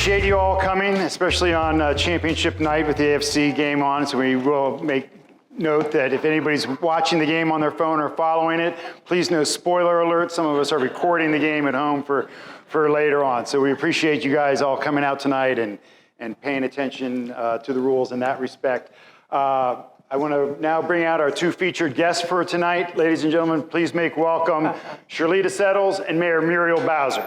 appreciate you all coming, especially on championship night with the AFC game on. So we will make note that if anybody's watching the game on their phone or following it, please know spoiler alert. Some of us are recording the game at home for later on. So we appreciate you guys all coming out tonight and paying attention to the rules in that respect. I want to now bring out our two featured guests for tonight. Ladies and gentlemen, please make welcome Shirlita Settles and Mayor Muriel Bowser.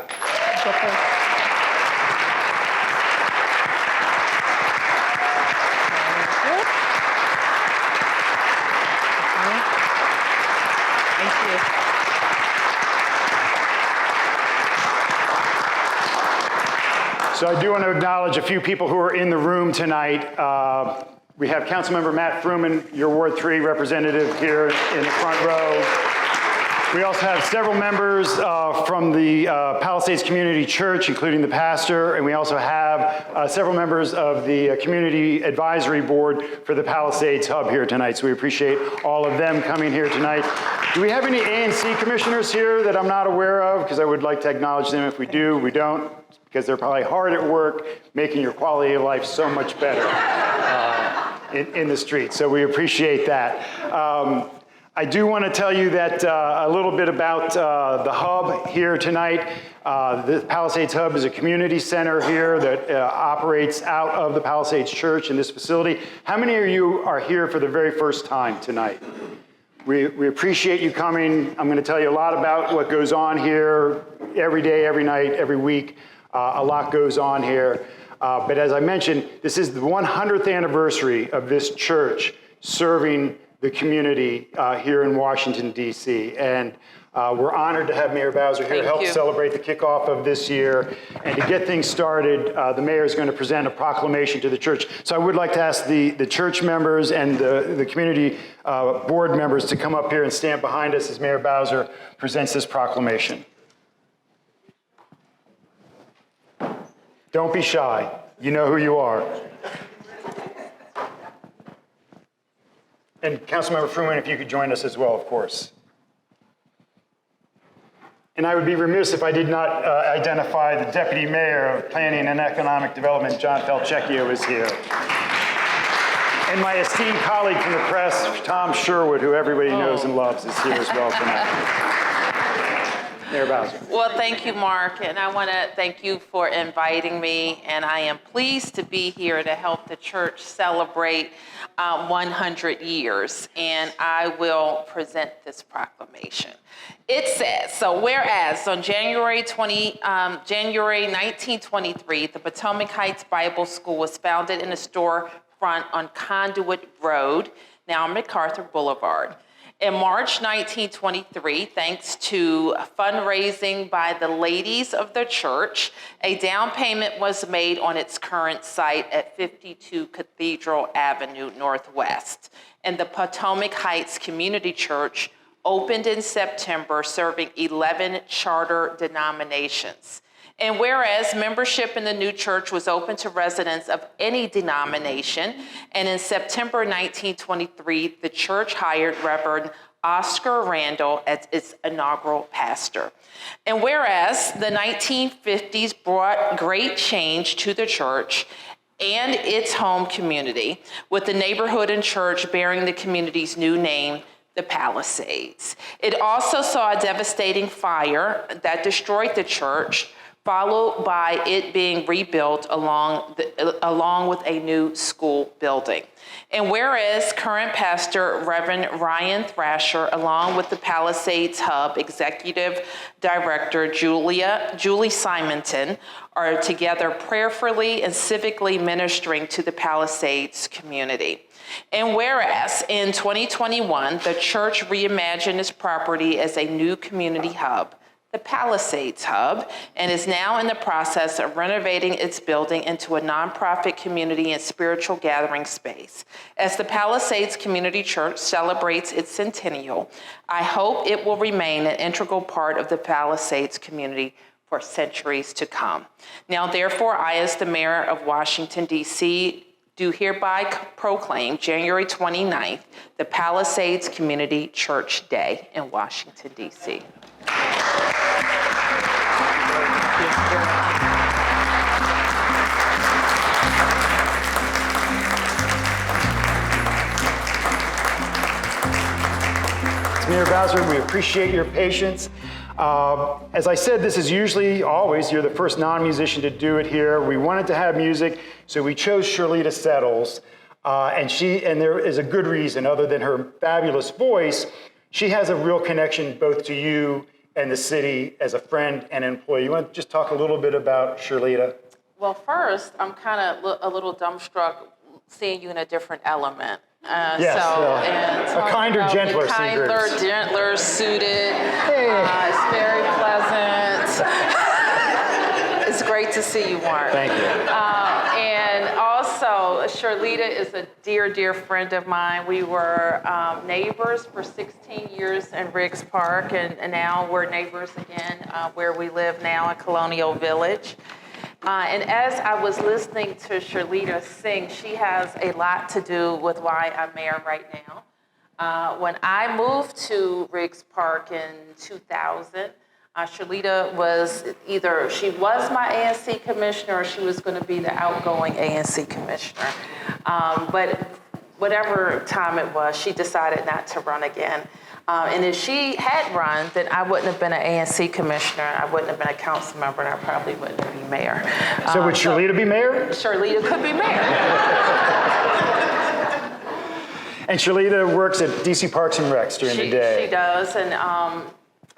So I do want to acknowledge a few people who are in the room tonight. We have Councilmember Matt Fruman, your Ward 3 representative here in the front row. We also have several members from the Palisades Community Church, including the pastor, and we also have several members of the Community Advisory Board for the Palisades Hub here tonight. So we appreciate all of them coming here tonight. Do we have any ANC commissioners here that I'm not aware of? Because I would like to acknowledge them. If we do, we don't, because they're probably hard at work making your quality of life so much better in the street. So we appreciate that. I do want to tell you that a little bit about the hub here tonight. The Palisades Hub is a community center here that operates out of the Palisades Church in this facility. How many of you are here for the very first time tonight? We appreciate you coming. I'm going to tell you a lot about what goes on here every day, every night, every week. A lot goes on here. But as I mentioned, this is the 100th anniversary of this church serving the community here in Washington, D.C. And we're honored to have Mayor Bowser here to help celebrate the kickoff of this year. And to get things started, the mayor is going to present a proclamation to the church. So I would like to ask the church members and the community board members to come up here and stand behind us as Mayor Bowser presents this proclamation. Don't be shy. You know who you are. And Councilmember Fruman, if you could join us as well, of course. And I would be remiss if I did not identify the Deputy Mayor of Planning and Economic Development, John Falchecchio, is here. And my esteemed colleague from the press, Tom Sherwood, who everybody knows and loves, is here as well tonight. Mayor Bowser. Well, thank you, Mark, and I want to thank you for inviting me, and I am pleased to be here to help the church celebrate 100 years, and I will present this proclamation. It says, so whereas on January 1923, the Potomac Heights Bible School was founded in a storefront on Conduit Road, now MacArthur Boulevard. In March 1923, thanks to fundraising by the ladies of the church, a down payment was made on its current site at 52 Cathedral Avenue Northwest. And the Potomac Heights Community Church opened in September, serving 11 charter denominations. And whereas membership in the new church was open to residents of any denomination, and in September 1923, the church hired Reverend Oscar Randall as its inaugural pastor. And whereas the 1950s brought great change to the church and its home community, with the neighborhood and church bearing the community's new name, the Palisades. It also saw a devastating fire that destroyed the church, followed by it being rebuilt along with a new school building. And whereas current pastor Reverend Ryan Thrasher, along with the Palisades Hub Executive Director Julie Simonton, are together prayerfully and civically ministering to the Palisades community. And whereas in 2021, the church reimagined its property as a new community hub, the Palisades Hub, and is now in the process of renovating its building into a nonprofit community and spiritual gathering space. As the Palisades Community Church celebrates its centennial, I hope it will remain an integral part of the Palisades community for centuries to come. Now, therefore, I, as the mayor of Washington, D.C., do hereby proclaim January 29th, the Palisades Community Church Day in Washington, D.C. Mayor Bowser. We appreciate your patience. As I said, this is usually, always, you're the first non-musician to do it here. We wanted to have music, so we chose Shirlita Settles. And there is a good reason, other than her fabulous voice. She has a real connection both to you and the city as a friend and employee. You want to just talk a little bit about Shirlita? Well, first, I'm kind of a little dumbstruck seeing you in a different element. Yes, and a kinder, gentler kinder, Seegers. gentler, suited. Hey. It's very pleasant. It's great to see you, Mark. Thank you. And also, Shirlita is a dear, dear friend of mine. We were neighbors for 16 years in Riggs Park, and now we're neighbors again where we live now in Colonial Village. And as I was listening to Shirlita sing, she has a lot to do with why I'm mayor right now. When I moved to Riggs Park in 2000, Shirlita was she was my ANC commissioner or she was going to be the outgoing ANC commissioner. But whatever time it was, she decided not to run again. And if she had run, then I wouldn't have been an ANC commissioner, I wouldn't have been a council member, and I probably wouldn't be mayor. So would Shirlita be mayor? Shirlita could be mayor. And Shirlita works at DC Parks and Recs during the day. She does, and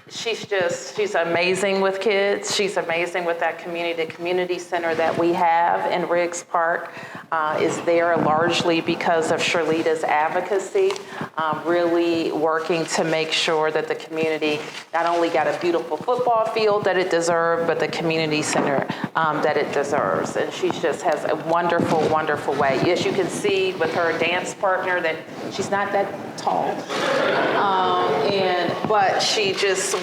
she's amazing with kids. She's amazing with that community center that we have in Riggs Park is there largely because of Shirlita's advocacy, really working to make sure that the community not only got a beautiful football field that it deserved, but the community center that it deserves. And she just has a wonderful, wonderful way. As you can see with her dance partner that she's not that tall, but she just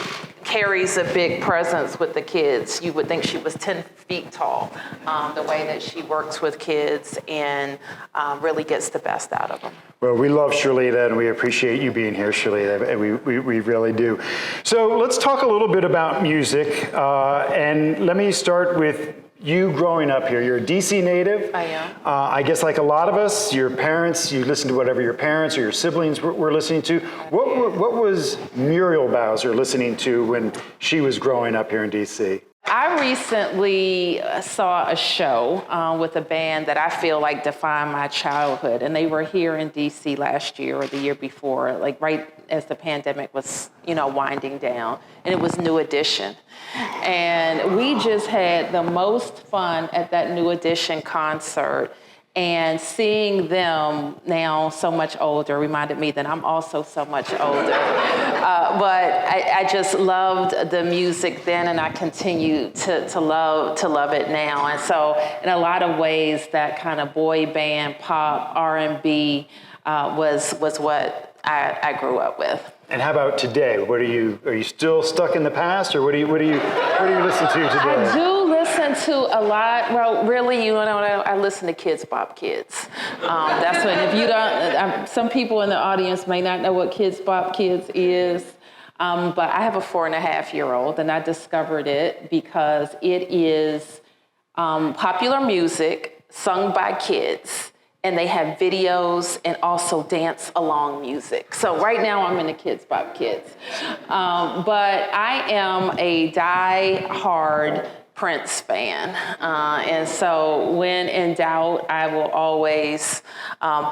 carries a big presence with the kids. You would think she was 10 feet tall, the way that she works with kids and really gets the best out of them. Well, we love Shirlita, and we appreciate you being here, Shirlita, and we really do. So let's talk a little bit about music, and let me start with you growing up here. You're a DC native. I am. I guess like a lot of us, your parents, you listened to whatever your parents or your siblings were listening to. What was Muriel Bowser listening to when she was growing up here in DC? I recently saw a show with a band that I feel like defined my childhood, and they were here in DC last year or the year before, like right as the pandemic was, winding down, and it was New Edition. And we just had the most fun at that New Edition concert. And seeing them now so much older reminded me that I'm also so much older. But I just loved the music then, and I continue to love it now. And so in a lot of ways, that kind of boy band, pop, R&B was what I grew up with. And how about today? Are you still stuck in the past, or what do you listen to today? I do listen to a lot. Well, really, I listen to Kids Bop Kids. That's what. If you don't, some people in the audience may not know what Kids Bop Kids is, but I have a 4.5-year-old, and I discovered it because it is popular music sung by kids. And they have videos and also dance along music. So right now I'm in the Kids Bop Kids. But I am a die-hard Prince fan. And so when in doubt, I will always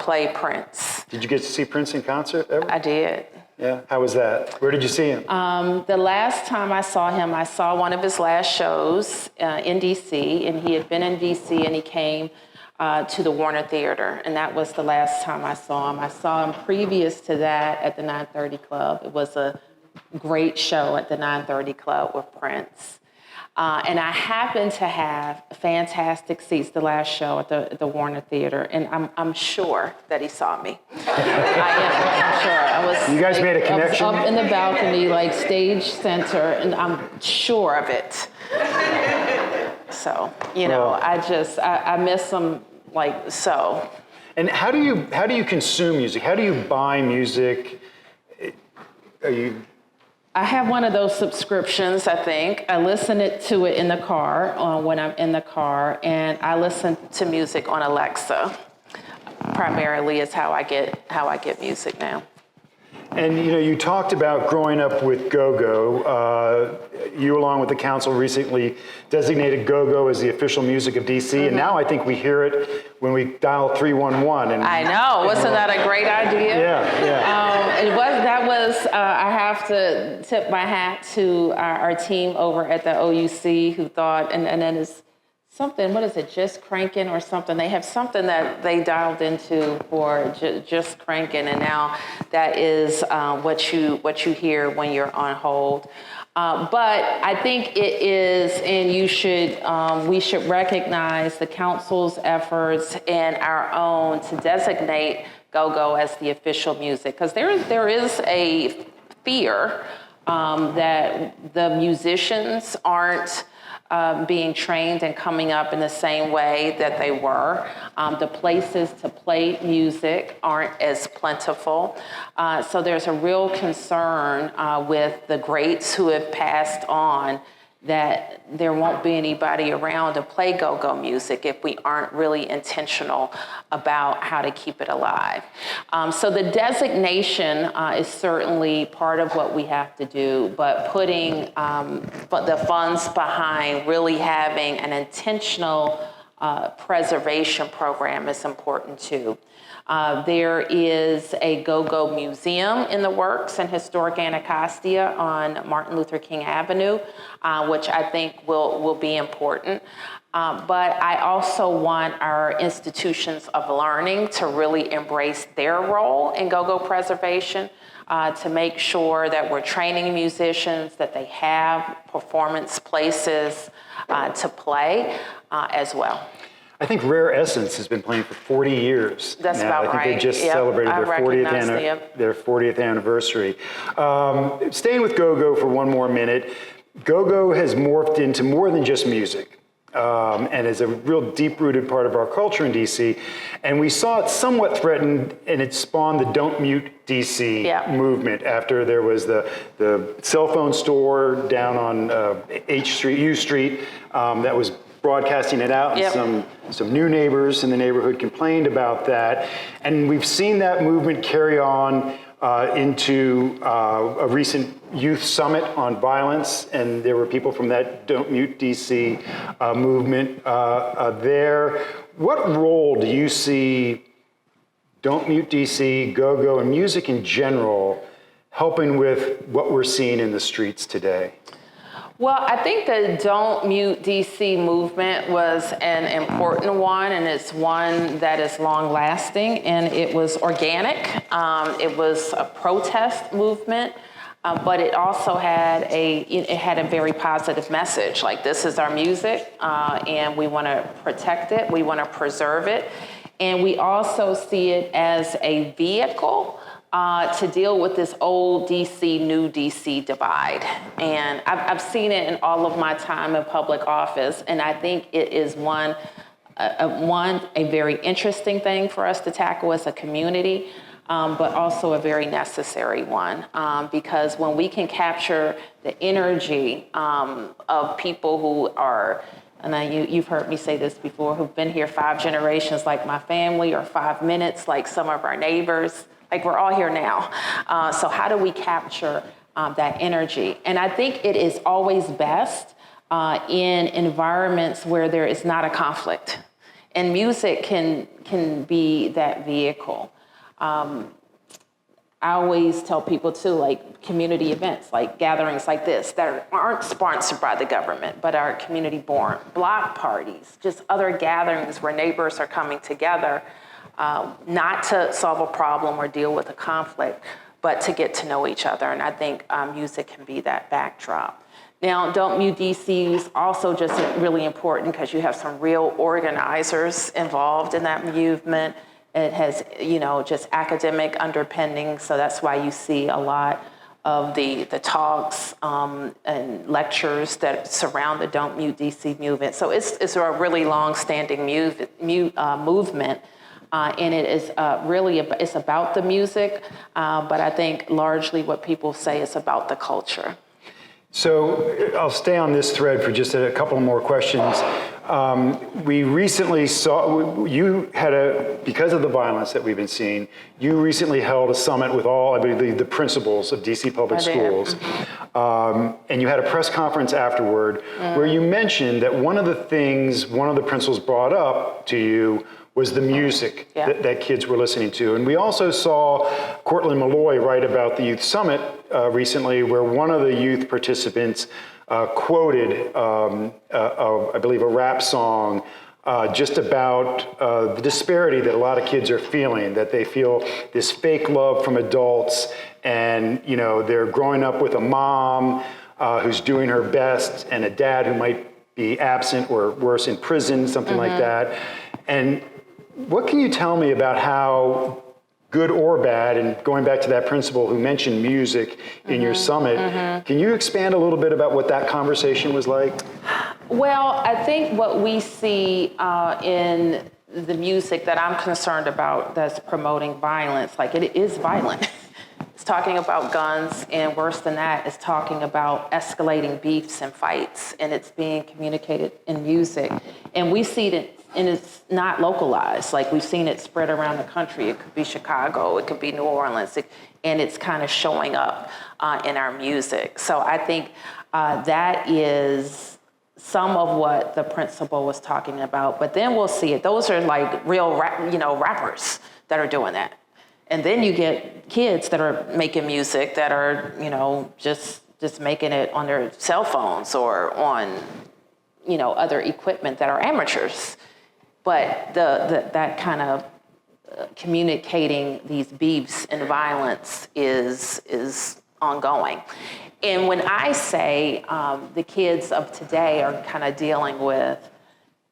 play Prince. Did you get to see Prince in concert ever? I did. Yeah, how was that? Where did you see him? The last time I saw him, I saw one of his last shows in DC, and he had been in DC and he came to the Warner Theater, and that was the last time I saw him. I saw him previous to that at the 930 Club. It was a great show at the 930 Club with Prince. And I happened to have fantastic seats the last show at the Warner Theater, and I'm sure that he saw me. I'm sure. I was. You guys made a connection? Up in the balcony, like stage center, and I'm sure of it. So, I miss him like so. And how do you consume music? How do you buy music? I have one of those subscriptions, I think. I listen to it in the car when I'm in the car, and I listen to music on Alexa. Primarily is how I get music now. And you talked about growing up with GoGo. You, along with the council, recently designated GoGo as the official music of DC, and now I think we hear it when we dial 311. And I know, wasn't that a great idea? Yeah. I have to tip my hat to our team over at the OUC who thought, and then it's something, what is it, Just Cranking or something? They have something that they dialed into for Just Cranking, and now that is what you hear when you're on hold. But I think it is, and we should recognize the council's efforts and our own to designate GoGo as the official music, because there is a fear that the musicians aren't being trained and coming up in the same way that they were. The places to play music aren't as plentiful. So there's a real concern with the greats who have passed on that there won't be anybody around to play go-go music if we aren't really intentional about how to keep it alive. So the designation is certainly part of what we have to do, but putting the funds behind really having an intentional preservation program is important too. There is a Go-Go Museum in the works in historic Anacostia on Martin Luther King Avenue, which I think will be important. But I also want our institutions of learning to really embrace their role in Go-Go preservation, to make sure that we're training musicians, that they have performance places to play as well. I think Rare Essence has been playing for 40 years. That's now. about right. I think they just celebrated their 40th anniversary. Staying with GoGo for one more minute, GoGo has morphed into more than just music. And is a real deep-rooted part of our culture in DC. And we saw it somewhat threatened, and it spawned the Don't Mute DC movement after there was the cell phone store down on U Street that was broadcasting it out, and some new neighbors in the neighborhood complained about that. And we've seen that movement carry on into a recent youth summit on violence, and there were people from that Don't Mute DC movement there. What role do you see Don't Mute DC, GoGo, and music in general helping with what we're seeing in the streets today? Well, I think the Don't Mute DC movement was an important one, and it's one that is long lasting, and it was organic. It was a protest movement, but it also had a very positive message, like this is our music, and we want to protect it, we want to preserve it, and we also see it as a vehicle to deal with this old DC, new DC divide. And I've seen it in all of my time in public office, and I think it is a very interesting thing for us to tackle as a community, but also a very necessary one, because when we can capture the energy of people who are, and you've heard me say this before, who've been here 5 generations like my family, or 5 minutes like some of our neighbors, like we're all here now. So how do we capture that energy? And I think it is always best in environments where there is not a conflict. And music can be that vehicle. I always tell people too, like community events, like gatherings like this that aren't sponsored by the government, but are community born, block parties, just other gatherings where neighbors are coming together, not to solve a problem or deal with a conflict, but to get to know each other. And I think music can be that backdrop. Now, Don't Mute DC is also just really important because you have some real organizers involved in that movement. It has, just academic underpinning, so that's why you see a lot of the talks and lectures that surround the Don't Mute DC movement. So it's a really long-standing movement. And it is it's about the music, but I think largely what people say is about the culture. So I'll stay on this thread for just a couple more questions. We recently saw, because of the violence that we've been seeing, you recently held a summit with all, I believe, the principals of DC Public Schools. And you had a press conference afterward where you mentioned that one of the principals brought up to you was the music that kids were listening to. And we also saw Cortland Malloy write about the Youth Summit recently, where one of the youth participants quoted, I believe, a rap song just about the disparity that a lot of kids are feeling, that they feel this fake love from adults, and they're growing up with a mom who's doing her best and a dad who might be absent or worse, in prison, something like that. And what can you tell me about how, good or bad, and going back to that principal who mentioned music in your summit, can you expand a little bit about what that conversation was like? Well, I think what we see in the music that I'm concerned about that's promoting violence, like it is violent. It's talking about guns, and worse than that, it's talking about escalating beefs and fights, and it's being communicated in music. And we see it, and it's not localized. Like, we've seen it spread around the country. It could be Chicago, it could be New Orleans, and it's kind of showing up in our music. So I think that is some of what the principal was talking about. But then we'll see it. Those are like real rappers that are doing that. And then you get kids that are making music that are, just making it on their cell phones or on, other equipment that are amateurs. But that kind of communicating these beefs and violence is ongoing. And when I say the kids of today are kind of dealing with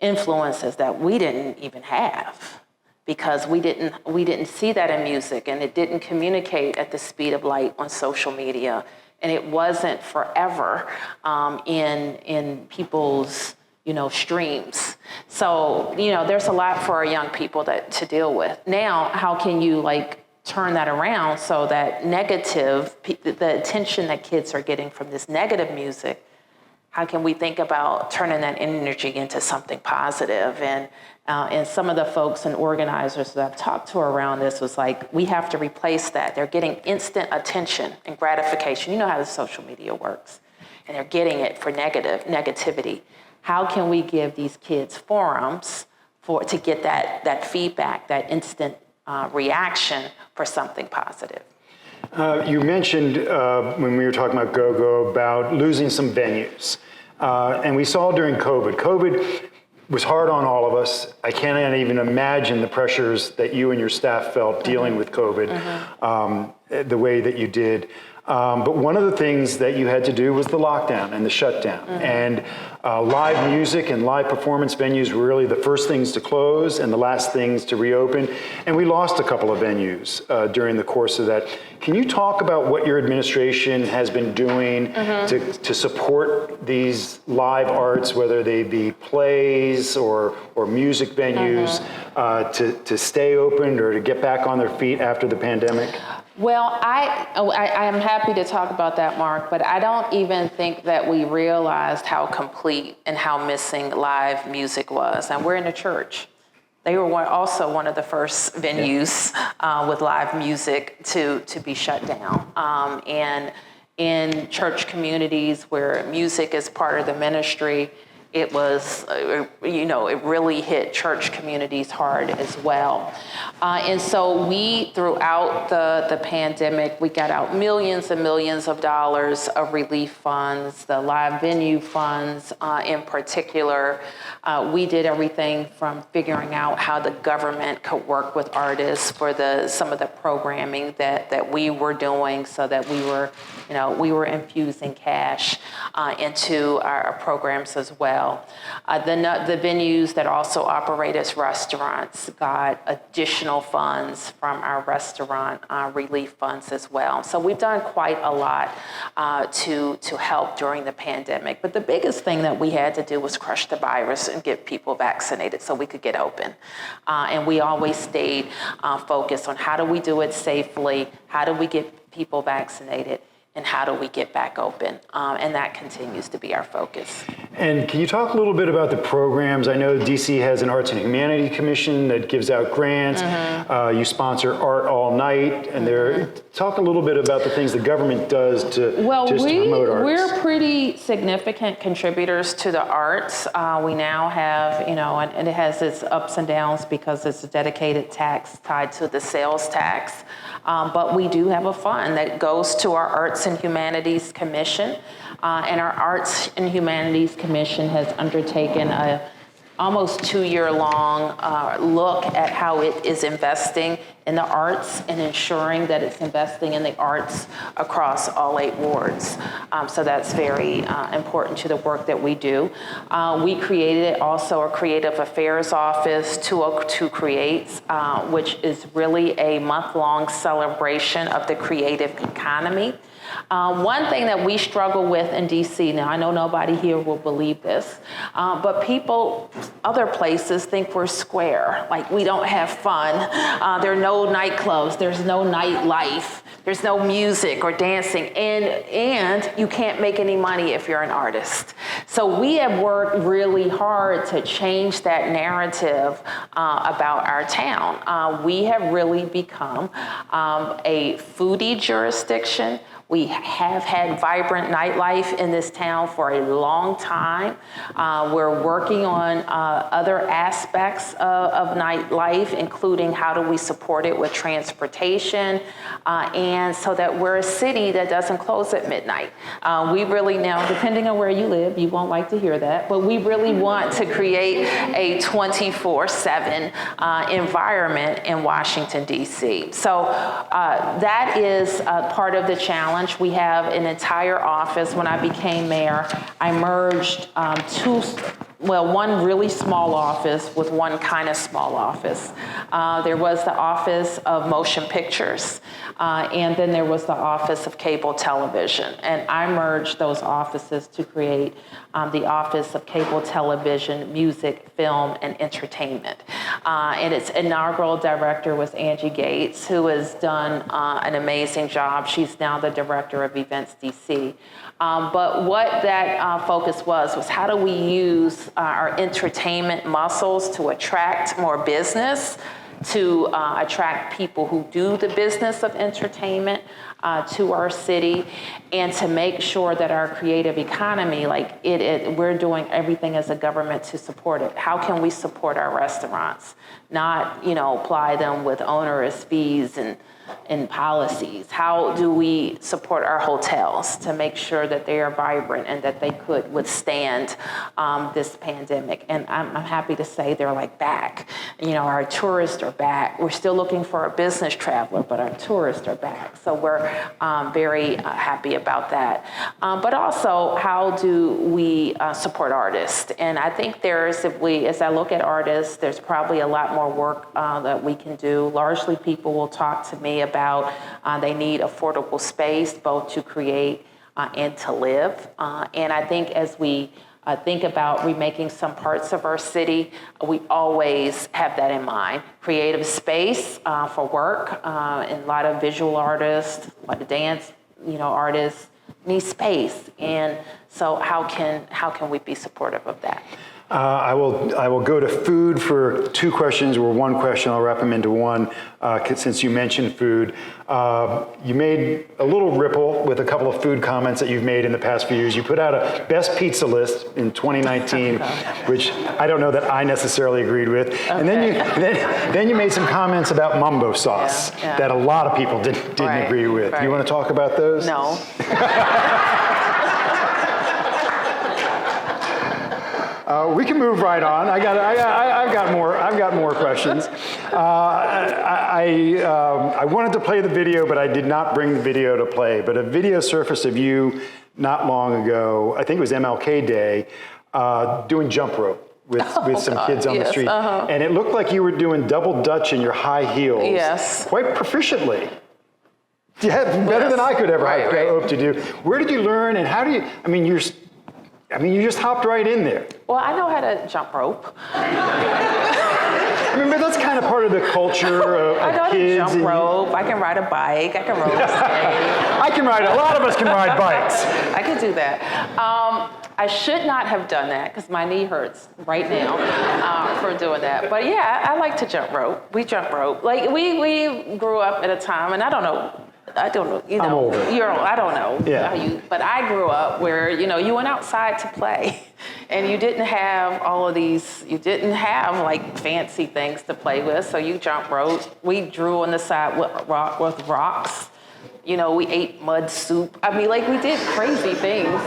influences that we didn't even have, because we didn't see that in music, and it didn't communicate at the speed of light on social media, and it wasn't forever in people's streams. So there's a lot for our young people to deal with. Now, how can you turn that around so that the attention that kids are getting from this negative music, how can we think about turning that energy into something positive? And some of the folks and organizers that I've talked to around this was like, we have to replace that. They're getting instant attention and gratification. You know how the social media works. And they're getting it for negativity. How can we give these kids forums to get that feedback, that instant reaction for something positive? You mentioned when we were talking about GoGo about losing some venues. And we saw during COVID. COVID was hard on all of us. I can't even imagine the pressures that you and your staff felt dealing with COVID the way that you did. But one of the things that you had to do was the lockdown and the shutdown. And live music and live performance venues were really the first things to close and the last things to reopen. And we lost a couple of venues during the course of that. Can you talk about what your administration has been doing to support these live arts, whether they be plays or music venues, to stay open or to get back on their feet after the pandemic? Well, I am happy to talk about that, Mark, but I don't even think that we realized how complete and how missing live music was. And we're in a church. They were also one of the first venues with live music to be shut down. And in church communities where music is part of the ministry, it was, it really hit church communities hard as well. And so we, throughout the pandemic, we got out millions and millions of dollars of relief funds, the live venue funds in particular. We did everything from figuring out how the government could work with artists for some of the programming that we were doing, so that we were infusing cash into our programs as well. The venues that also operate as restaurants got additional funds from our restaurant relief funds as well. So we've done quite a lot to help during the pandemic. But the biggest thing that we had to do was crush the virus and get people vaccinated so we could get open. And we always stayed focused on how do we do it safely, how do we get people vaccinated, and how do we get back open? And that continues to be our focus. And can you talk a little bit about the programs? I know DC has an Arts and Humanities Commission that gives out grants. You sponsor Art All Night, and talk a little bit about the things the government does to promote arts. We're pretty significant contributors to the arts. We now have, and it has its ups and downs because it's a dedicated tax tied to the sales tax. But we do have a fund that goes to our Arts and Humanities Commission. And our Arts and Humanities Commission has undertaken a almost 2-year-long look at how it is investing in the arts and ensuring that it's investing in the arts across all 8 wards. So that's very important to the work that we do. We created also a Creative Affairs Office, 202 Creates, which is really a month-long celebration of the creative economy. One thing that we struggle with in DC, now I know nobody here will believe this, but people, other places think we're square, like we don't have fun. There are no nightclubs, there's no nightlife, there's no music or dancing, and you can't make any money if you're an artist. So we have worked really hard to change that narrative about our town. We have really become a foodie jurisdiction. We have had vibrant nightlife in this town for a long time. We're working on other aspects of nightlife, including how do we support it with transportation, and so that we're a city that doesn't close at midnight. We really now, depending on where you live, you won't like to hear that, but we really want to create a 24/7 environment in Washington, D.C. So that is part of the challenge. We have an entire office. When I became mayor, I merged one really small office with one kind of small office. There was the Office of Motion Pictures, and then there was the Office of Cable Television. And I merged those offices to create the Office of Cable Television, Music, Film, and Entertainment. And its inaugural director was Angie Gates, who has done an amazing job. She's now the director of Events DC. But what that focus was how do we use our entertainment muscles to attract more business, to attract people who do the business of entertainment to our city, and to make sure that our creative economy, we're doing everything as a government to support it. How can we support our restaurants? Not, apply them with onerous fees and policies. How do we support our hotels to make sure that they are vibrant and that they could withstand this pandemic? And I'm happy to say they're back. Our tourists are back. We're still looking for a business traveler, but our tourists are back. So we're very happy about that. But also, how do we support artists? And I think as I look at artists, there's probably a lot more work that we can do. Largely, people will talk to me about they need affordable space, both to create and to live. And I think as we think about remaking some parts of our city, we always have that in mind. Creative space for work, and a lot of visual artists, like dance, artists need space. And so how can we be supportive of that? I will go to food for 2 questions, or 1 question. I'll wrap them into one, since you mentioned food. You made a little ripple with a couple of food comments that you've made in the past few years. You put out a best pizza list in 2019, which I don't know that I necessarily agreed with. Okay. And then you made some comments about mumbo sauce that a lot of people didn't agree with. Right. You want to talk about those? No. We can move right on. I've got more questions. I wanted to play the video, but I did not bring the video to play. But a video surfaced of you not long ago. I think it was MLK Day, doing jump rope with some kids on the street, and it looked like you were doing double dutch in your high heels. Yes. Quite proficiently. Yeah, better than I could ever hope to do. Where did you learn, and how do you? You just hopped right in there. Well, I know how to jump rope. But that's kind of part of the culture of kids. I know how to jump rope. I can ride a bike. I can roller skate. A lot of us can ride bikes. I can do that. I should not have done that because my knee hurts right now for doing that. But yeah, I like to jump rope. We jump rope. Like we grew up at a time, and I don't know, you know. I'm older. I don't know. Yeah. But I grew up where, you know, you went outside to play and you didn't have all of these, you didn't have like fancy things to play with. So you jump rope. We drew on the side with rocks. You know, we ate mud soup. I mean, like we did crazy things,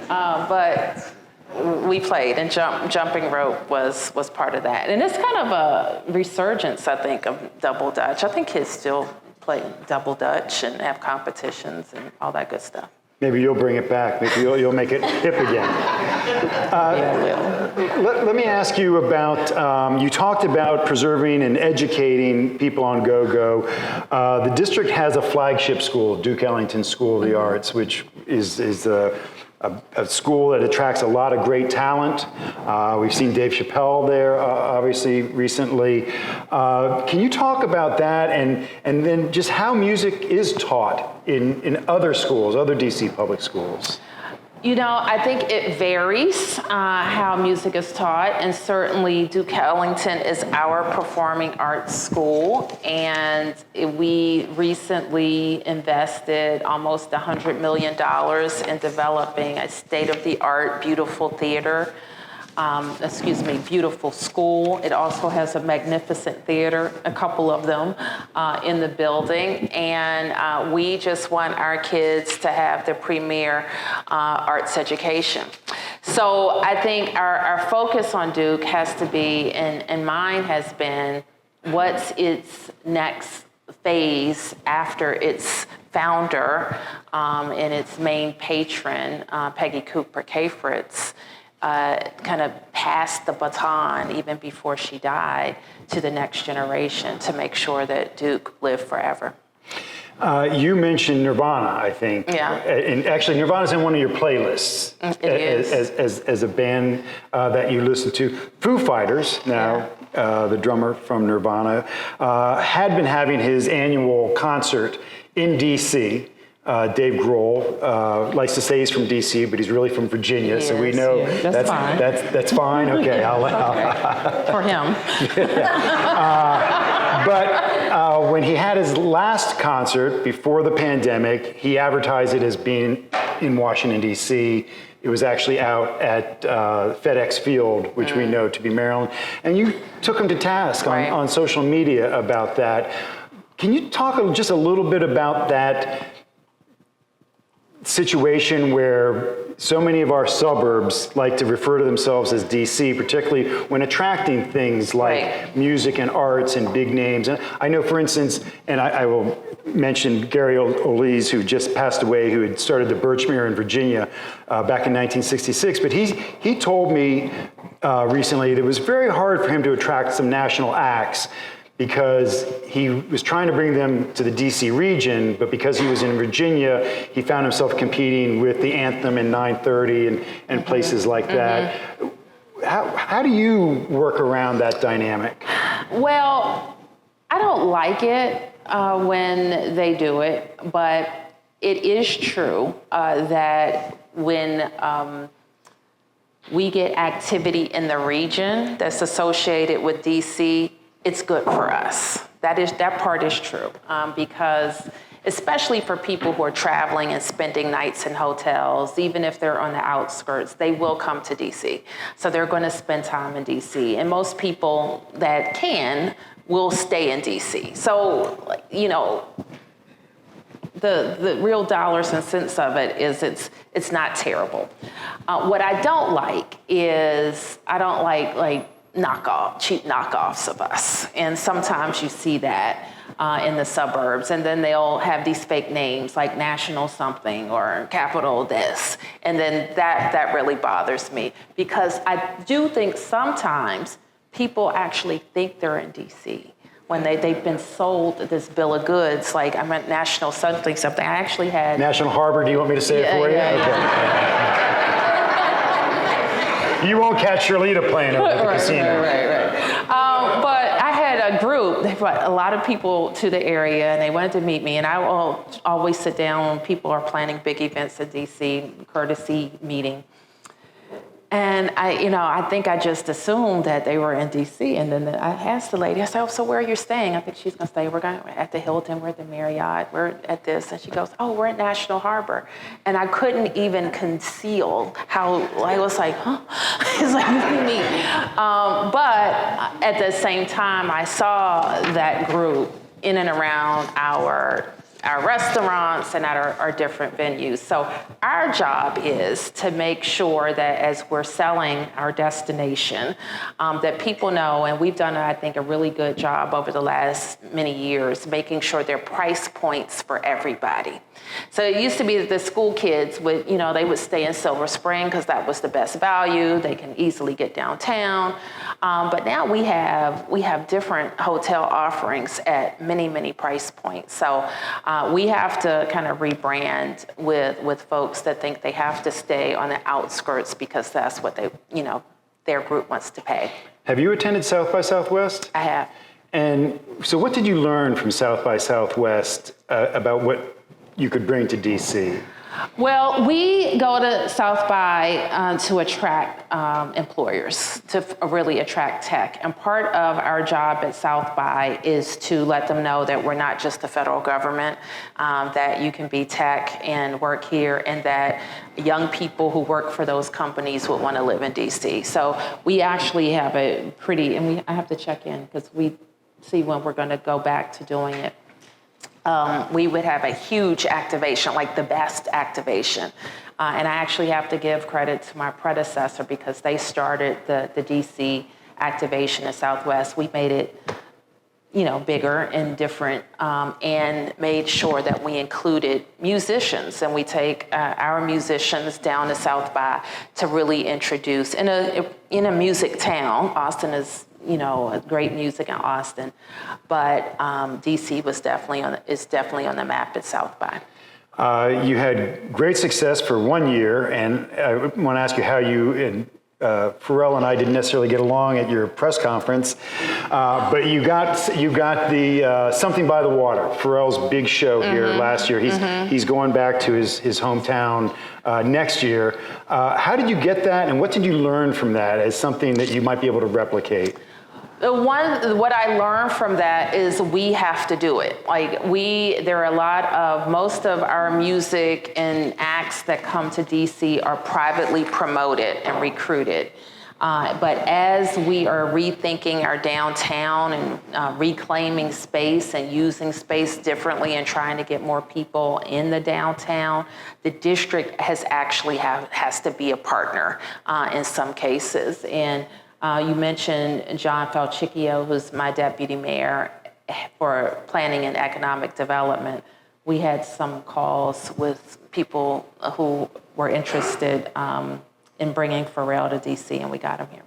but we played, and jumping rope was part of that. And it's kind of a resurgence, I think, of double dutch. I think kids still play double dutch and have competitions and all that good stuff. Maybe you'll bring it back. Maybe you'll make it hip again. Let me ask you about, you talked about preserving and educating people on GoGo. The district has a flagship school, Duke Ellington School of the Arts, which is a school that attracts a lot of great talent. We've seen Dave Chappelle there, obviously, recently. Can you talk about that and then just how music is taught in other schools, other DC public schools? You know, I think it varies how music is taught, and certainly Duke Ellington is our performing arts school, and we recently invested almost $100 million in developing a state-of-the-art, beautiful theater. Beautiful school. It also has a magnificent theater, a couple of them in the building. And we just want our kids to have the premier arts education. So I think our focus on Duke has to be, and mine has been, what's its next phase after its founder and its main patron, Peggy Cooper K-Fritz, kind of passed the baton even before she died to the next generation to make sure that Duke lived forever. You mentioned Nirvana, I think. Yeah. And actually, Nirvana's in one of your playlists as a band that you listen to. Foo Fighters, now the drummer from Nirvana, had been having his annual concert in D.C. Dave Grohl likes to say he's from D.C., but he's really from Virginia, so we know that's fine. That's fine. Okay, For him. But when he had his last concert before the pandemic, he advertised it as being in Washington, D.C. It was actually out at FedEx Field, which we know to be Maryland, and you took him to task on social media about that. Can you talk just a little bit about that situation where so many of our suburbs like to refer to themselves as DC, particularly when attracting things like music and arts and big names? And I know, for instance, and I will mention Gary Olees, who just passed away, who had started the Birchmere in Virginia back in 1966, but he told me recently that it was very hard for him to attract some national acts because he was trying to bring them to the DC region, but because he was in Virginia, he found himself competing with the Anthem and 930 and places like that. How do you work around that dynamic? Well, I don't like it when they do it, but it is true that when we get activity in the region that's associated with DC, it's good for us. That part is true, because especially for people who are traveling and spending nights in hotels, even if they're on the outskirts, they will come to DC. So they're going to spend time in DC. And most people that can will stay in DC. So, you know, the real dollars and cents of it is it's not terrible. What I don't like is I don't like cheap knockoffs of us. And sometimes you see that in the suburbs, and then they'll have these fake names like National something or Capital this. And then that really bothers me, because I do think sometimes people actually think they're in DC when they've been sold this bill of goods, like I'm at National something. I actually had... National Harbor, do you want me to say it for you? Okay. You won't catch Shirlita playing over at the casino. Right. But I had a group, they brought a lot of people to the area, and they wanted to meet me, and I will always sit down when people are planning big events in DC, courtesy meeting. And I think I just assumed that they were in D.C. And then I asked the lady, I said, oh, so where are you staying? I think she's going to stay. We're at the Hilton, we're at the Marriott, we're at this. And she goes, oh, we're at National Harbor. And I couldn't even conceal how, I was like, huh? It's like, you see me. But at the same time, I saw that group in and around our restaurants and at our different venues. So our job is to make sure that as we're selling our destination, that people know, and we've done, I think, a really good job over the last many years, making sure there are price points for everybody. So it used to be that the school kids would, they would stay in Silver Spring because that was the best value. They can easily get downtown. But now we have different hotel offerings at many, many price points. So we have to kind of rebrand with folks that think they have to stay on the outskirts because that's what their group wants to pay. Have you attended South by Southwest? I have. And so what did you learn from South by Southwest about what you could bring to DC? Well, we go to South by to attract employers, to really attract tech. And part of our job at South by is to let them know that we're not just the federal government, that you can be tech and work here, and that young people who work for those companies would want to live in DC. So we actually have I have to check in because we see when we're going to go back to doing it. We would have a huge activation, like the best activation. And I actually have to give credit to my predecessor because they started the DC activation in Southwest. We made it, bigger and different, and made sure that we included musicians. And we take our musicians down to South by to really introduce in a music town. Austin is great music in Austin, but DC is definitely on the map at South by. You had great success for 1 year, and I want to ask you how you and Pharrell and I didn't necessarily get along at your press conference, but you got the Something by the Water, Pharrell's big show here last year. He's going back to his hometown next year. How did you get that, and what did you learn from that as something that you might be able to replicate? What I learned from that is we have to do it. There are most of our music and acts that come to DC are privately promoted and recruited. But as we are rethinking our downtown and reclaiming space and using space differently and trying to get more people in the downtown, the district has to be a partner in some cases. And you mentioned John Falchicchio, who's my deputy mayor for planning and economic development. We had some calls with people who were interested in bringing Pharrell to DC, and we got him here.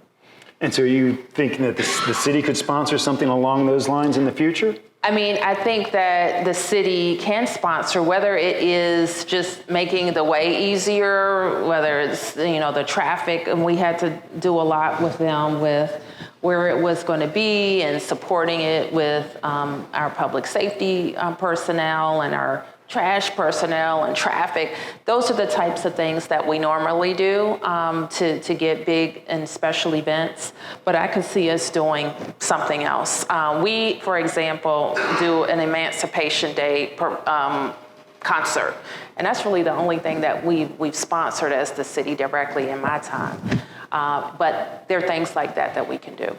And so you think that the city could sponsor something along those lines in the future? I think that the city can sponsor, whether it is just making the way easier, whether it's, the traffic, and we had to do a lot with them with where it was going to be and supporting it with our public safety personnel and our trash personnel and traffic. Those are the types of things that we normally do to get big and special events, but I could see us doing something else. We, for example, do an Emancipation Day concert, and that's really the only thing that we've sponsored as the city directly in my time. But there are things like that we can do.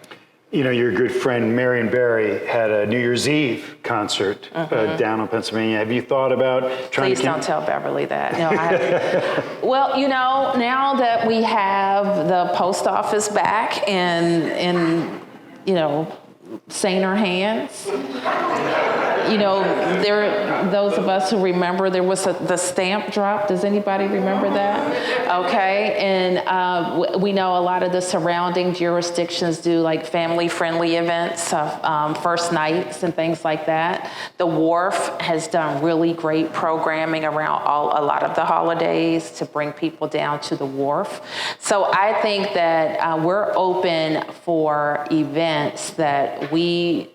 Your good friend Marion Barry had a New Year's Eve concert down in Pennsylvania. Have you thought about trying Please don't tell Beverly that. No, I haven't. Well, now that we have the post office back and saner hands, those of us who remember there was the stamp drop. Does anybody remember that? Okay, and we know a lot of the surrounding jurisdictions do like family-friendly events, first nights and things like that. The Wharf has done really great programming around a lot of the holidays to bring people down to the Wharf. So I think that we're open for events that we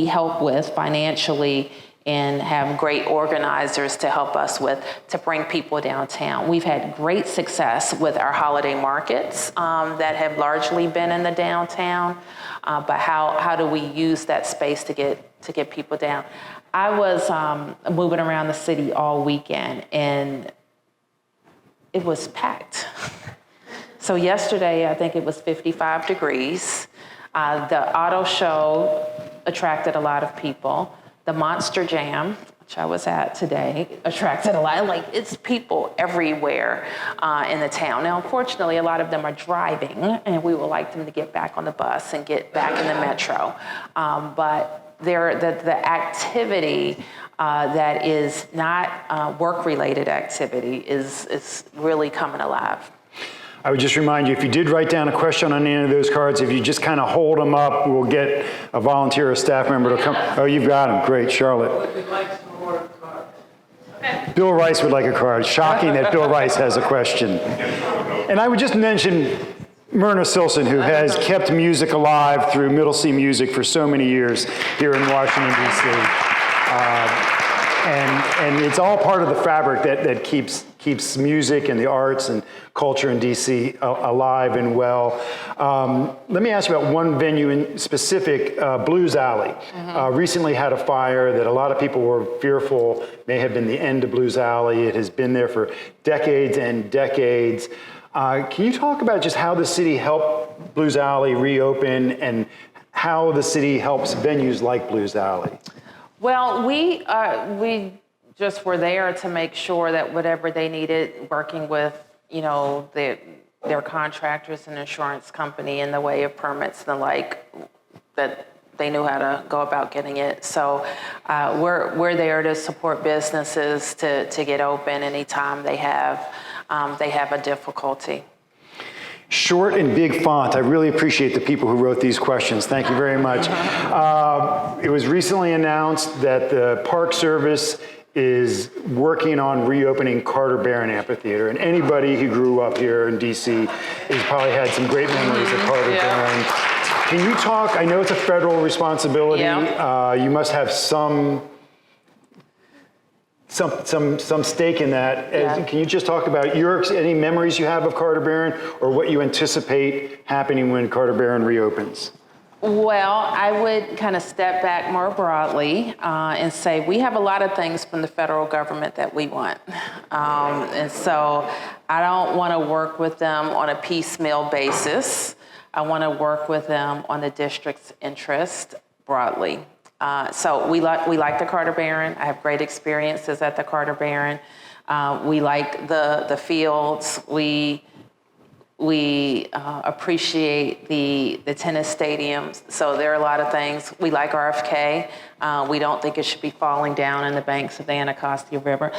help with financially and have great organizers to help us to bring people downtown. We've had great success with our holiday markets that have largely been in the downtown, but how do we use that space to get people down? I was moving around the city all weekend, and it was packed. So yesterday, I think it was 55 degrees. The auto show attracted a lot of people. The Monster Jam, which I was at today, attracted a lot. Like, it's people everywhere in the town. Now, unfortunately, a lot of them are driving, and we would like them to get back on the bus and get back in the metro. But the activity that is not work-related activity is really coming alive. I would just remind you, if you did write down a question on any of those cards, if you just kind of hold them up, we'll get a volunteer or staff member to come. Oh, you've got them. Great, Charlotte. Would like some more cards. Okay. Bill Rice would like a card. Shocking that Bill Rice has a question. And I would just mention Myrna Silson, who has kept music alive through Middle C Music for so many years here in Washington, D.C. And it's all part of the fabric that keeps music and the arts and culture in D.C. alive and well. Let me ask you about one venue in specific, Blues Alley. Recently had a fire that a lot of people were fearful may have been the end of Blues Alley. It has been there for decades and decades. Can you talk about just how the city helped Blues Alley reopen and how the city helps venues like Blues Alley? Well, we just were there to make sure that whatever they needed, working with, their contractors and insurance company in the way of permits and the like, that they knew how to go about getting it. So we're there to support businesses to get open anytime they have a difficulty. Short and big font. I really appreciate the people who wrote these questions. Thank you very much. It was recently announced that the Park Service is working on reopening Carter Barron Amphitheater. And anybody who grew up here in DC has probably had some great memories of Carter Barron. Can you talk, I know it's a federal responsibility. You must have some stake in that. Yeah. Can you just talk about any memories you have of Carter Barron or what you anticipate happening when Carter Barron reopens? Well, I would kind of step back more broadly and say we have a lot of things from the federal government that we want. And so I don't want to work with them on a piecemeal basis. I want to work with them on the district's interest broadly. So we like the Carter Barron. I have great experiences at the Carter Barron. We like the fields. We appreciate the tennis stadiums. So there are a lot of things. We like RFK. We don't think it should be falling down in the banks of the Anacostia River.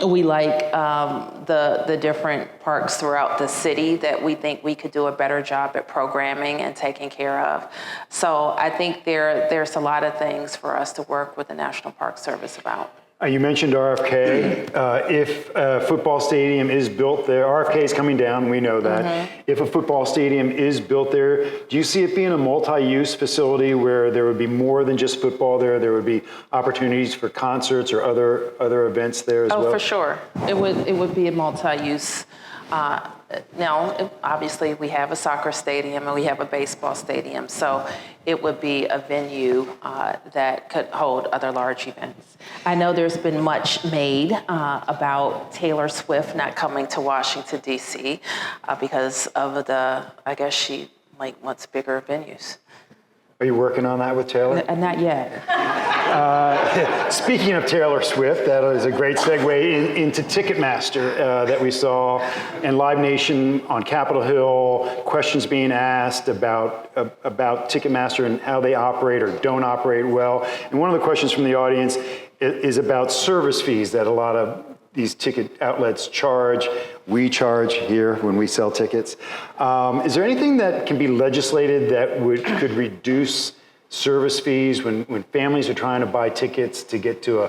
We like the different parks throughout the city that we think we could do a better job at programming and taking care of. So I think there's a lot of things for us to work with the National Park Service about. You mentioned RFK. If a football stadium is built there, RFK is coming down, we know that. If a football stadium is built there, do you see it being a multi-use facility where there would be more than just football there? There would be opportunities for concerts or other events there as well? Oh, for sure. It would be a multi-use. Now, obviously, we have a soccer stadium and we have a baseball stadium, so it would be a venue that could hold other large events. I know there's been much made about Taylor Swift not coming to Washington, D.C. Because of I guess she wants bigger venues. Are you working on that with Taylor? Not yet. Speaking of Taylor Swift, that is a great segue into Ticketmaster that we saw, and Live Nation on Capitol Hill, questions being asked about Ticketmaster and how they operate or don't operate well. And one of the questions from the audience is about service fees that a lot of these ticket outlets charge. We charge here when we sell tickets. Is there anything that can be legislated that could reduce service fees when families are trying to buy tickets to get to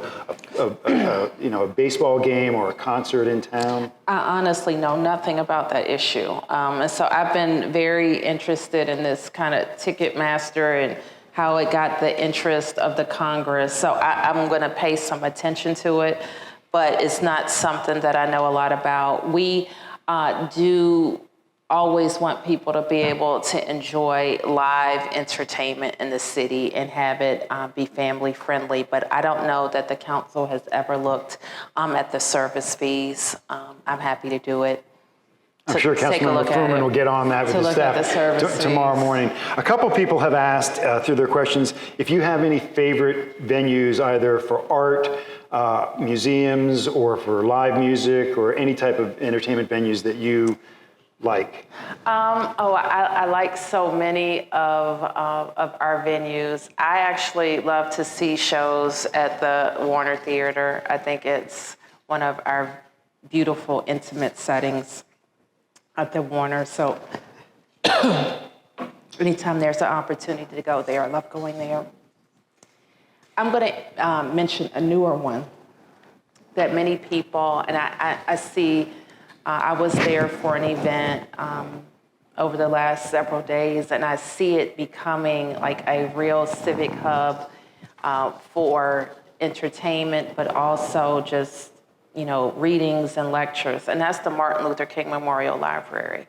a baseball game or a concert in town? I honestly know nothing about that issue. And so I've been very interested in this kind of Ticketmaster and how it got the interest of the Congress. So I'm going to pay some attention to it, but it's not something that I know a lot about. We do always want people to be able to enjoy live entertainment in the city and have it be family friendly, but I don't know that the council has ever looked at the service fees. I'm happy to do it. I'm sure Councilmember Fruman will get on that with his staff tomorrow morning. A couple people have asked through their questions if you have any favorite venues, either for art, museums, or for live music, or any type of entertainment venues that you like. I like so many of our venues. I actually love to see shows at the Warner Theater. I think it's one of our beautiful, intimate settings at the Warner. So anytime there's an opportunity to go there, I love going there. I'm going to mention a newer one that many people, and I see, I was there for an event over the last several days, and I see it becoming like a real civic hub for entertainment, but also just, you know, readings and lectures, and that's the Martin Luther King Memorial Library.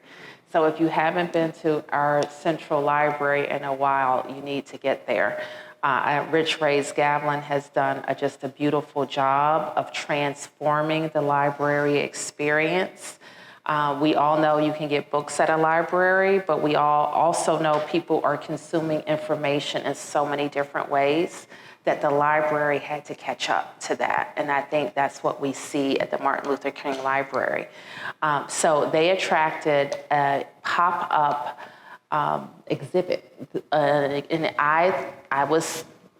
So if you haven't been to our central library in a while, you need to get there. Rich Ray's Gavlin has done just a beautiful job of transforming the library experience. We all know you can get books at a library, but we all also know people are consuming information in so many different ways that the library had to catch up to that. And I think that's what we see at the Martin Luther King Library. So they attracted a pop-up exhibit. And I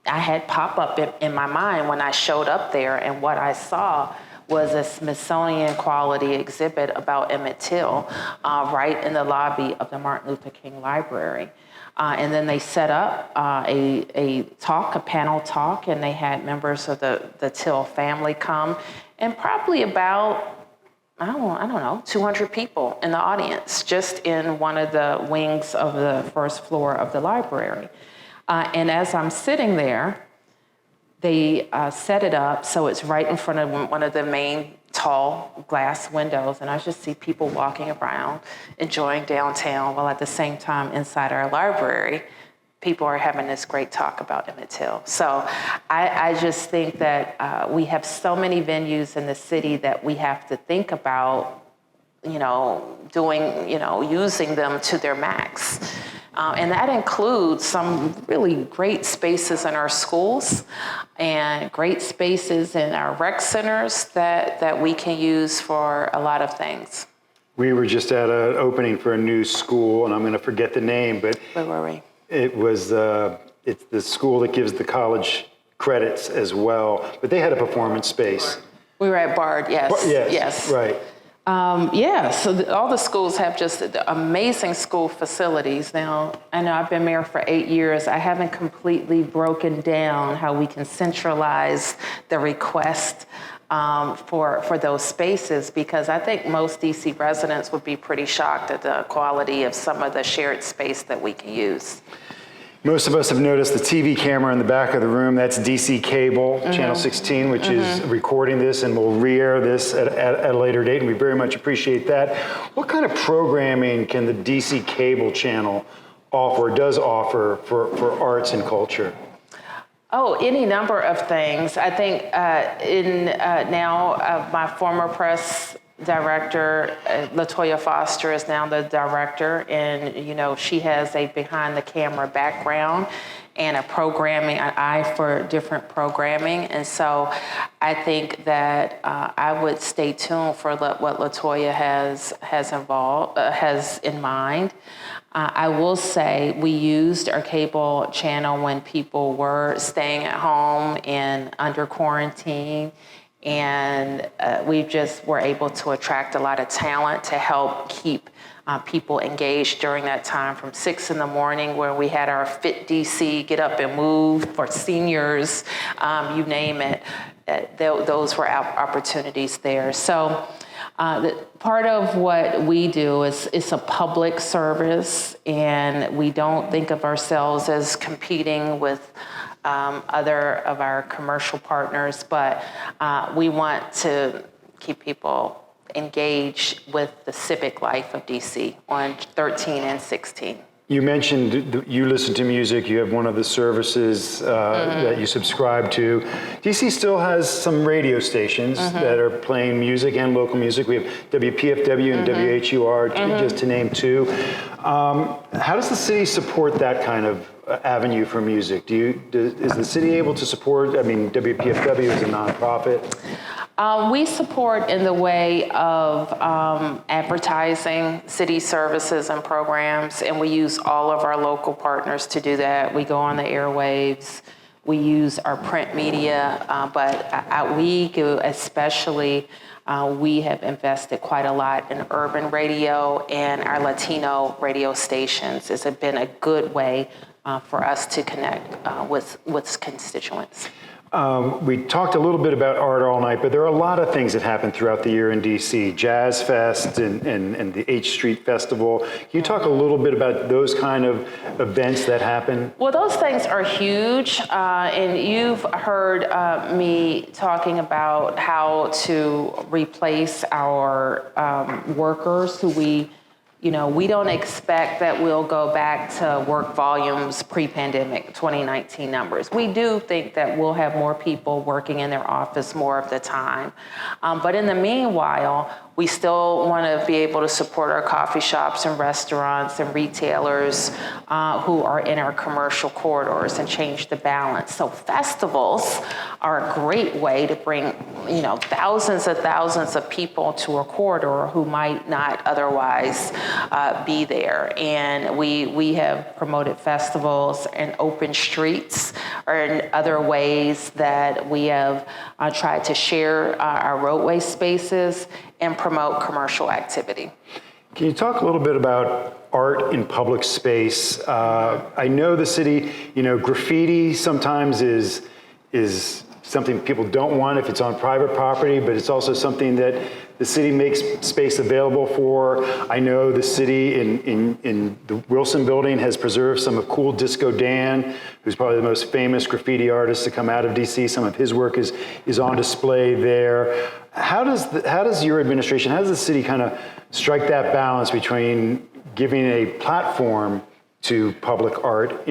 had pop-up in my mind when I showed up there, and what I saw was a Smithsonian quality exhibit about Emmett Till right in the lobby of the Martin Luther King Library. And then they set up a panel talk, and they had members of the Till family come, and probably about, I don't know, 200 people in the audience, just in one of the wings of the first floor of the library. And as I'm sitting there, they set it up so it's right in front of one of the main tall glass windows, and I just see people walking around, enjoying downtown, while at the same time inside our library, people are having this great talk about Emmett Till. So I just think that we have so many venues in the city that we have to think about, using them to their max. And that includes some really great spaces in our schools and great spaces in our rec centers that we can use for a lot of things. We were just at an opening for a new school, and I'm going to forget the name, but where were we? It was it's the school that gives the college credits as well, but they had a performance space. We were at Bard, yes. Yes. Right. So all the schools have just amazing school facilities. Now, I know I've been mayor for 8 years. I haven't completely broken down how we can centralize the request for those spaces, because I think most DC residents would be pretty shocked at the quality of some of the shared space that we can use. Most of us have noticed the TV camera in the back of the room. That's DC Cable, Channel 16, which is recording this, and will re-air this at a later date, and we very much appreciate that. What kind of programming can the DC Cable channel does offer for arts and culture? Oh, any number of things. I think my former press director, LaToya Foster, is now the director, and she has a behind the camera background and an eye for different programming. And so I think that I would stay tuned for what LaToya has in mind. I will say we used our cable channel when people were staying at home and under quarantine. And we just were able to attract a lot of talent to help keep people engaged during that time, from 6 a.m, where we had our Fit DC, Get Up and Move for seniors, you name it. Those were opportunities there. So Part of what we do is it's a public service, and we don't think of ourselves as competing with other of our commercial partners, but we want to keep people engaged with the civic life of DC on 13 and 16. You mentioned you listen to music, you have one of the services that you subscribe to. DC still has some radio stations that are playing music and local music. We have WPFW and WHUR, just to name two. How does the city support that kind of avenue for music? Is the city able to support, WPFW is a nonprofit. We support in the way of advertising city services and programs, and we use all of our local partners to do that. We go on the airwaves, we use our print media, but we especially, we have invested quite a lot in urban radio, and our Latino radio stations. It's been a good way for us to connect with constituents. We talked a little bit about Art All Night, but there are a lot of things that happen throughout the year in DC. Jazz Fest and the H Street Festival. Can you talk a little bit about those kind of events that happen? Well, those things are huge, and you've heard me talking about how to replace our workers who we don't expect that we'll go back to work volumes pre-pandemic 2019 numbers. We do think that we'll have more people working in their office more of the time. But in the meanwhile, we still want to be able to support our coffee shops and restaurants and retailers who are in our commercial corridors and change the balance. So festivals are a great way to bring, thousands of people to a corridor who might not otherwise be there. And we have promoted festivals and open streets or in other ways that we have tried to share our roadway spaces and promote commercial activity. Can you talk a little bit about art in public space? I know the city, graffiti sometimes is something people don't want if it's on private property, but it's also something that the city makes space available for. I know the city in the Wilson building has preserved some of Cool Disco Dan, who's probably the most famous graffiti artist to come out of DC. Some of his work is on display there. How does your administration, how does the city kind of strike that balance between giving a platform to public art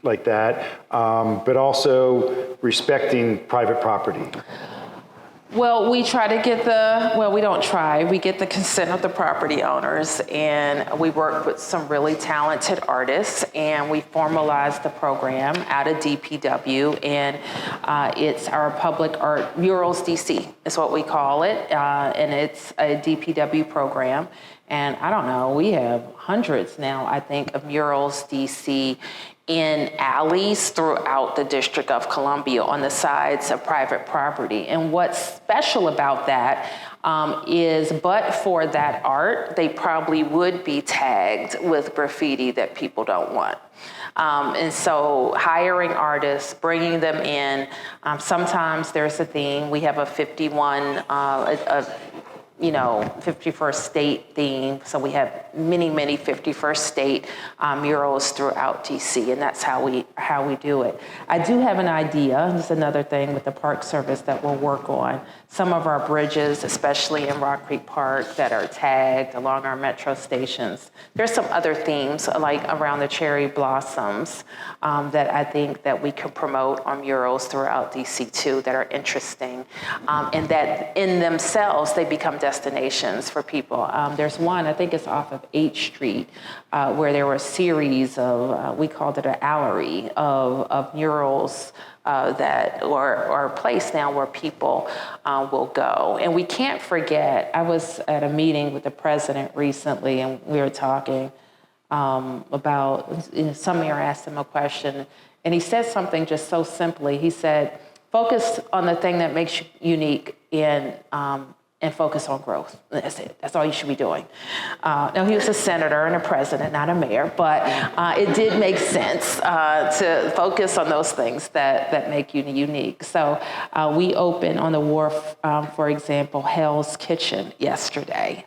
like that, but also respecting private property? Well, we try to get we get the consent of the property owners, and we work with some really talented artists, and we formalized the program out of DPW, and it's our public art, Murals DC is what we call it, and it's a DPW program. And I don't know, we have hundreds now, I think, of Murals DC in alleys throughout the District of Columbia on the sides of private property. And what's special about that is, but for that art, they probably would be tagged with graffiti that people don't want. And so hiring artists, bringing them in, sometimes there's a theme. We have a 51st state theme. So we have many 51st state murals throughout DC, and that's how we do it. I do have an idea. This is another thing with the Park Service that we'll work on. Some of our bridges, especially in Rock Creek Park, that are tagged along our metro stations. There's some other themes like around the cherry blossoms that I think that we can promote on murals throughout DC too that are interesting, and that in themselves they become destinations for people. There's one, I think it's off of H Street, where there were a series of, we called it an allegory of murals that are a place now where people will go. And we can't forget, I was at a meeting with the president recently, and we were talking about, some mayor asked him a question, and he said something just so simply. He said, focus on the thing that makes you unique in and focus on growth. That's it. That's all you should be doing. Now, he was a senator and a president, not a mayor, but it did make sense to focus on those things that make you unique. So we opened on the wharf, for example, Hell's Kitchen yesterday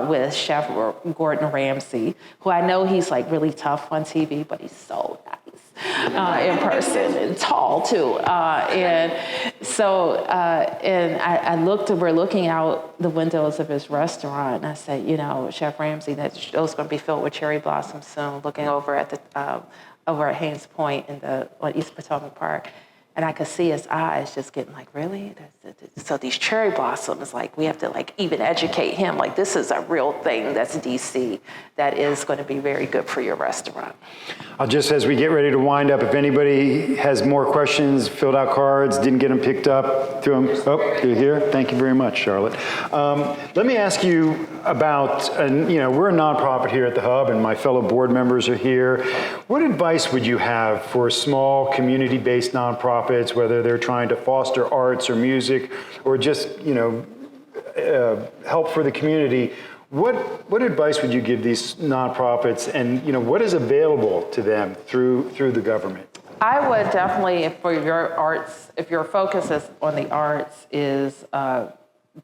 with Chef Gordon Ramsay, who I know he's like really tough on TV, but he's so nice. In person and tall too, and so we're looking out the windows of his restaurant, and I said, you know, Chef Ramsay, that show's going to be filled with cherry blossoms soon. Looking over at Haynes Point on East Potomac Park, and I could see his eyes just getting like, really? So these cherry blossoms, like we have to like even educate him, like this is a real thing that's DC that is going to be very good for your restaurant. Just as we get ready to wind up, if anybody has more questions, filled out cards, didn't get them picked up, threw them, they're here. Thank you very much, Charlotte. Let me ask you about, we're a nonprofit here at the Hub and my fellow board members are here. What advice would you have for small community-based nonprofits, whether they're trying to foster arts or music or just, help for the community? What advice would you give these nonprofits, and what is available to them through the government? I would definitely, for your arts, if your focus is on the arts, is the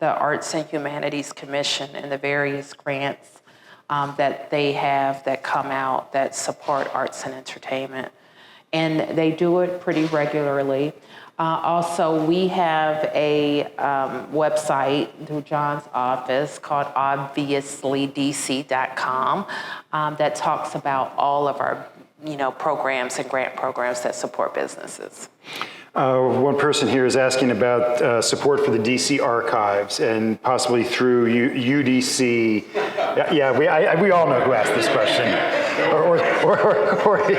Arts and Humanities Commission and the various grants that they have that come out that support arts and entertainment. And they do it pretty regularly. Also, we have a website through John's office called Obviously.dc.gov that talks about all of our, programs and grant programs that support businesses. One person here is asking about support for the DC archives and possibly through UDC. Yeah, we all know who asked this question, or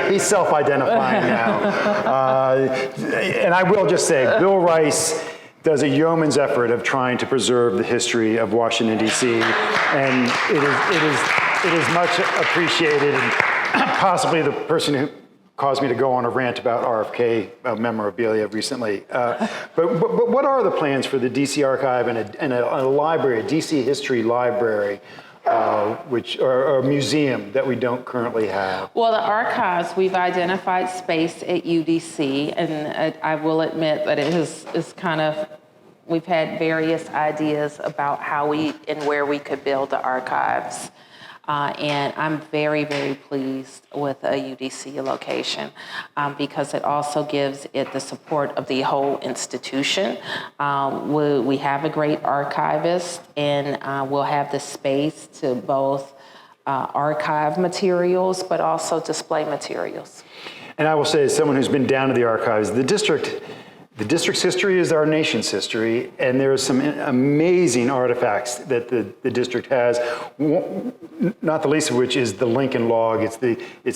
he's self-identifying now. And I will just say, Bill Rice does a yeoman's effort of trying to preserve the history of Washington, D.C., and it is much appreciated, and possibly the person who caused me to go on a rant about RFK memorabilia recently. But what are the plans for the DC Archive and a library, a DC history library, or a museum that we don't currently have? Well, the archives, we've identified space at UDC, and I will admit that it's kind of, we've had various ideas about how and where we could build the archives. And I'm very, very pleased with a UDC location because it also gives it the support of the whole institution. We have a great archivist, and we'll have the space to both archive materials, but also display materials. And I will say, as someone who's been down to the archives, the district's history is our nation's history, and there are some amazing artifacts that the district has, not the least of which is the Lincoln Log. It's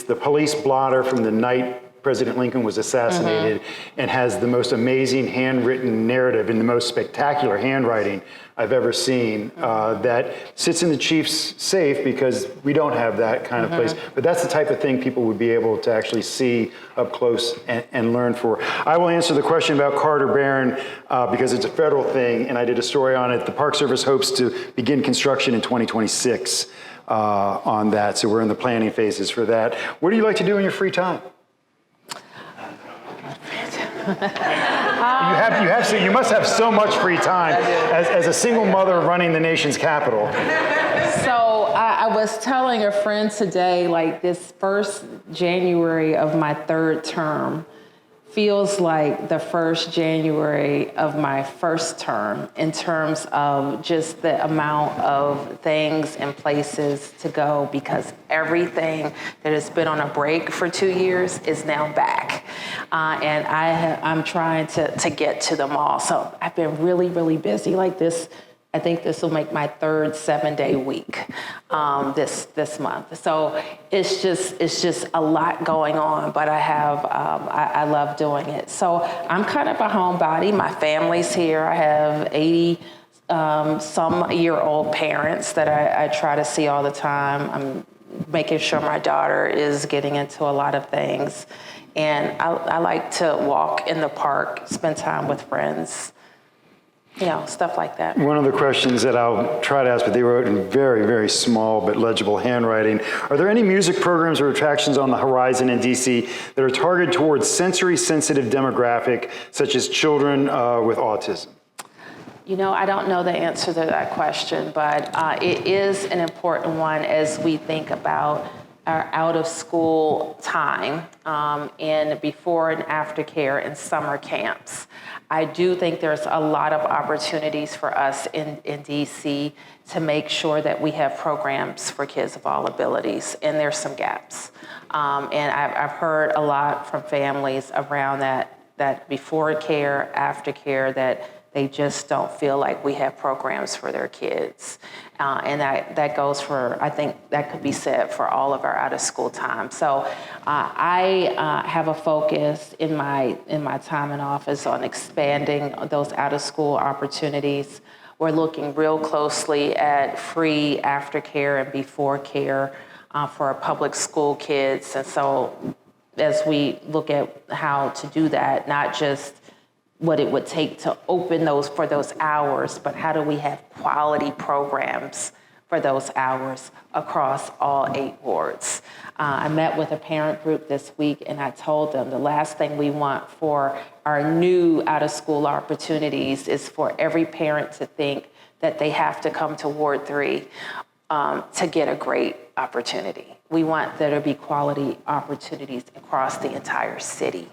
the police blotter from the night President Lincoln was assassinated, and has the most amazing handwritten narrative in the most spectacular handwriting I've ever seen that sits in the chief's safe because we don't have that kind of place. But that's the type of thing people would be able to actually see up close and learn for. I will answer the question about Carter Barron because it's a federal thing, and I did a story on it. The Park Service hopes to begin construction in 2026 on that, so we're in the planning phases for that. What do you like to do in your free time? You must have so much free time as a single mother running the nation's capital. So I was telling a friend today, like this first January of my third term feels like the first January of my first term in terms of just the amount of things and places to go, because everything that has been on a break for 2 years is now back. And I'm trying to get to them all. So I've been really, really busy like this. I think this will make my third 7-day week this month. So it's just a lot going on, but I love doing it. So I'm kind of a homebody. My family's here. I have 80-some-year-old parents that I try to see all the time. I'm making sure my daughter is getting into a lot of things. And I like to walk in the park, spend time with friends. Stuff like that. One of the questions that I'll try to ask, but they wrote in very, very small but legible handwriting. Are there any music programs or attractions on the horizon in DC that are targeted towards sensory-sensitive demographic, such as children with autism? I don't know the answer to that question, but it is an important one as we think about our out-of-school time in before and after care and summer camps. I do think there's a lot of opportunities for us in DC to make sure that we have programs for kids of all abilities, and there's some gaps. And I've heard a lot from families around that before care, after care, that they just don't feel like we have programs for their kids. And that goes for, I think that could be said for all of our out-of-school time. So I have a focus in my time in office on expanding those out-of-school opportunities. We're looking real closely at free aftercare and before care for our public school kids. And so as we look at how to do that, not just what it would take to open those for those hours, but how do we have quality programs for those hours across all 8 wards? I met with a parent group this week, and I told them the last thing we want for our new out-of-school opportunities is for every parent to think that they have to come to Ward 3 to get a great opportunity. We want there to be quality opportunities across the entire city.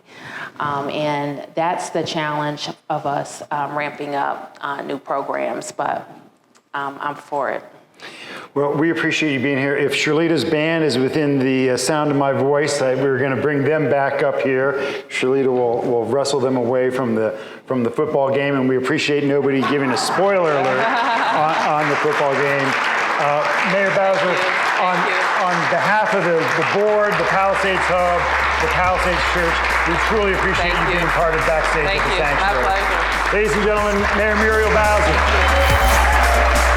And that's the challenge of us ramping up new programs, but I'm for it. Well, we appreciate you being here. If Shirlita's band is within the sound of my voice, we're going to bring them back up here. Shirlita will wrestle them away from the football game, and we appreciate nobody giving a spoiler alert on the football game. Mayor Bowser, on behalf of the board, the Palisades Hub, the Palisades Church, we truly appreciate you being part of Backstage at the Sanctuary. My pleasure. Ladies and gentlemen, Mayor Muriel Bowser.